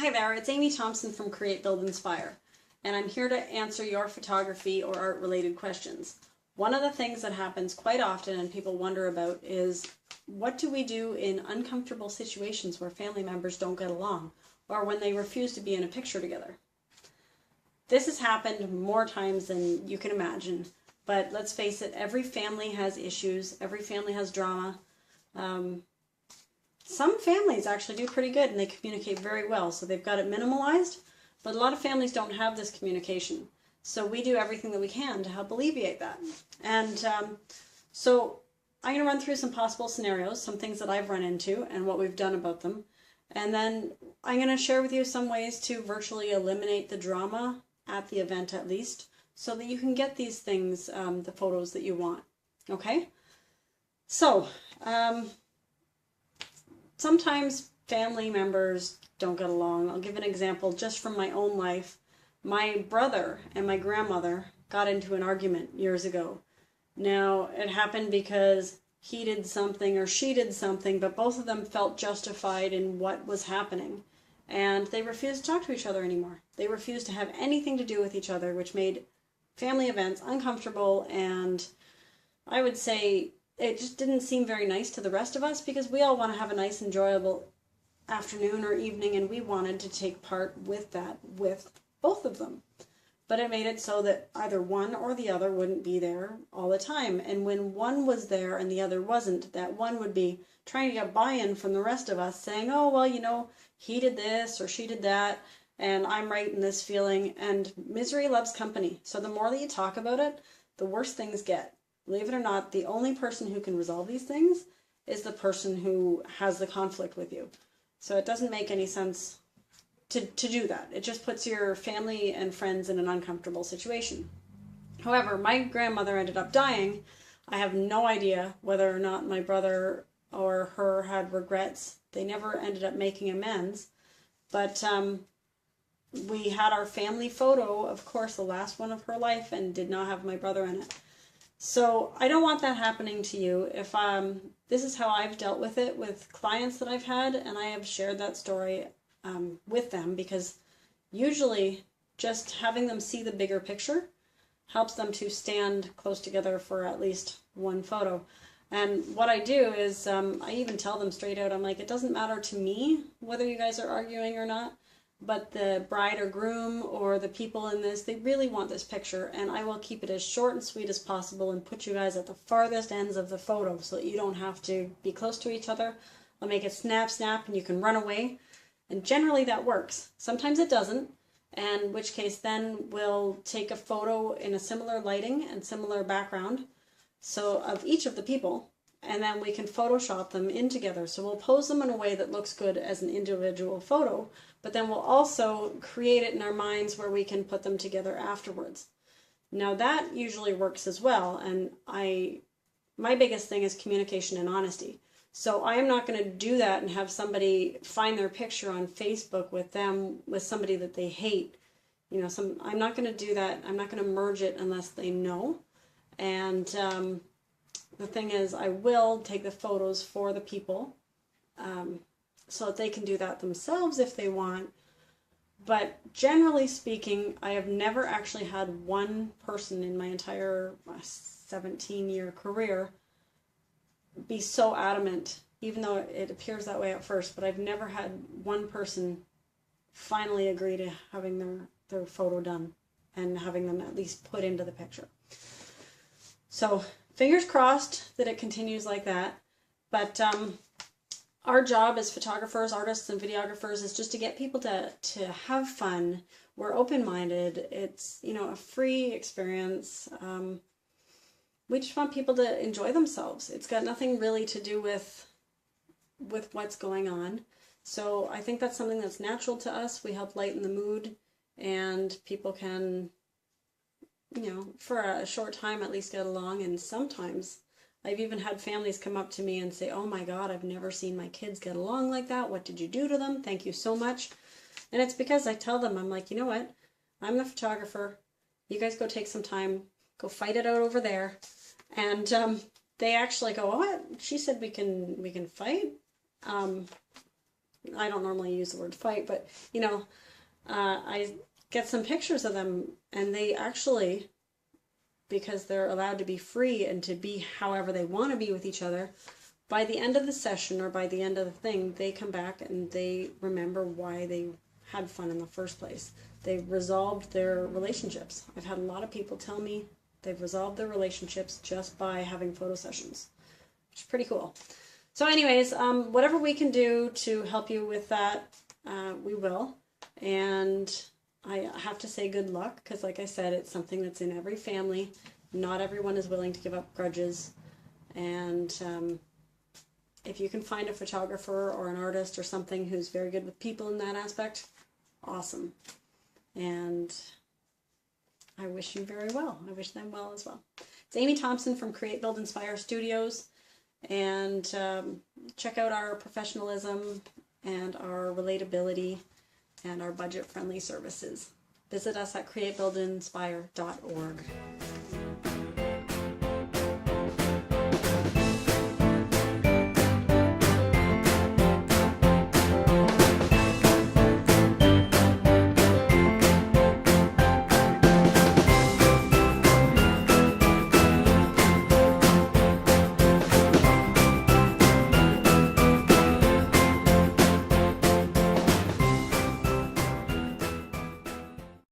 Hi there, it's Amy Thompson from Create.Build.Inspire, and I'm here to answer your photography or art related questions. One of the things that happens quite often and people wonder about is, what do we do in uncomfortable situations where family members don't get along, or when they refuse to be in a picture together? This has happened more times than you can imagine, but let's face it, every family has issues, every family has drama. Some families actually do pretty good and they communicate very well, so they've got it minimalized, but a lot of families don't have this communication. So we do everything that we can to help alleviate that. And so I'm going to run through some possible scenarios, some things that I've run into and what we've done about them. And then I'm going to share with you some ways to virtually eliminate the drama at the event at least, so that you can get these things, the photos that you want. Okay? So, sometimes family members don't get along. I'll give an example just from my own life. My brother and my grandmother got into an argument years ago. Now, it happened because he did something or she did something, but both of them felt justified in what was happening. And they refused to talk to each other anymore. They refused to have anything to do with each other, which made family events uncomfortable, and I would say it just didn't seem very nice to the rest of us, because we all want to have a nice, enjoyable afternoon or evening, and we wanted to take part with that with both of them. But it made it so that either one or the other wouldn't be there all the time. And when one was there and the other wasn't, that one would be trying to get buy-in from the rest of us, saying, oh, well, you know, he did this or she did that, and I'm right in this feeling. And misery loves company. So the more that you talk about it, the worse things get. Believe it or not, the only person who can resolve these things is the person who has the conflict with you. So it doesn't make any sense to do that. It just puts your family and friends in an uncomfortable situation. However, my grandmother ended up dying. I have no idea whether or not my brother or her had regrets. They never ended up making amends. But we had our family photo, of course, the last one of her life, and did not have my brother in it. So I don't want that happening to you. If this is how I've dealt with it with clients that I've had, and I have shared that story with them, because usually just having them see the bigger picture helps them to stand close together for at least one photo. And what I do is I even tell them straight out, I'm like, it doesn't matter to me whether you guys are arguing or not, but the bride or groom or the people in this, they really want this picture, and I will keep it as short and sweet as possible and put you guys at the farthest ends of the photo so that you don't have to be close to each other. I'll make it snap, snap, and you can run away. And generally that works. Sometimes it doesn't, and in which case then we'll take a photo in a similar lighting and similar background, so of each of the people, and then we can Photoshop them in together. So we'll pose them in a way that looks good as an individual photo, but then we'll also create it in our minds where we can put them together afterwards. Now that usually works as well, and my biggest thing is communication and honesty. So I am not going to do that and have somebody find their picture on Facebook with somebody that they hate. You know, I'm not going to do that. I'm not going to merge it unless they know. And the thing is, I will take the photos for the people so that they can do that themselves if they want. But generally speaking, I have never actually had one person in my entire 17-year career be so adamant, even though it appears that way at first, but I've never had one person finally agree to having their photo done and having them at least put into the picture. So fingers crossed that it continues like that. But our job as photographers, artists, and videographers is just to get people to have fun. We're open-minded. It's, you know, a free experience. We just want people to enjoy themselves. It's got nothing really to do with what's going on. So I think that's something that's natural to us. We help lighten the mood, and people can, you know, for a short time at least get along. And sometimes I've even had families come up to me and say, oh my God, I've never seen my kids get along like that. What did you do to them? Thank you so much. And it's because I tell them, I'm like, you know what? I'm the photographer. You guys go take some time, go fight it out over there. And they actually go, what? She said we can fight? I don't normally use the word fight, but you know, I get some pictures of them, and they actually, because they're allowed to be free and to be however they want to be with each other, by the end of the session or by the end of the thing, they come back and they remember why they had fun in the first place. They've resolved their relationships. I've had a lot of people tell me they've resolved their relationships just by having photo sessions, which is pretty cool. So anyways, whatever we can do to help you with that, we will. And I have to say good luck, because like I said, it's something that's in every family. Not everyone is willing to give up grudges. And if you can find a photographer or an artist or something who's very good with people in that aspect, awesome. And I wish you very well. I wish them well as well. It's Amy Thompson from Create.Build.Inspire Studios. And check out our professionalism and our relatability and our budget-friendly services. Visit us at create.buildinspire.org.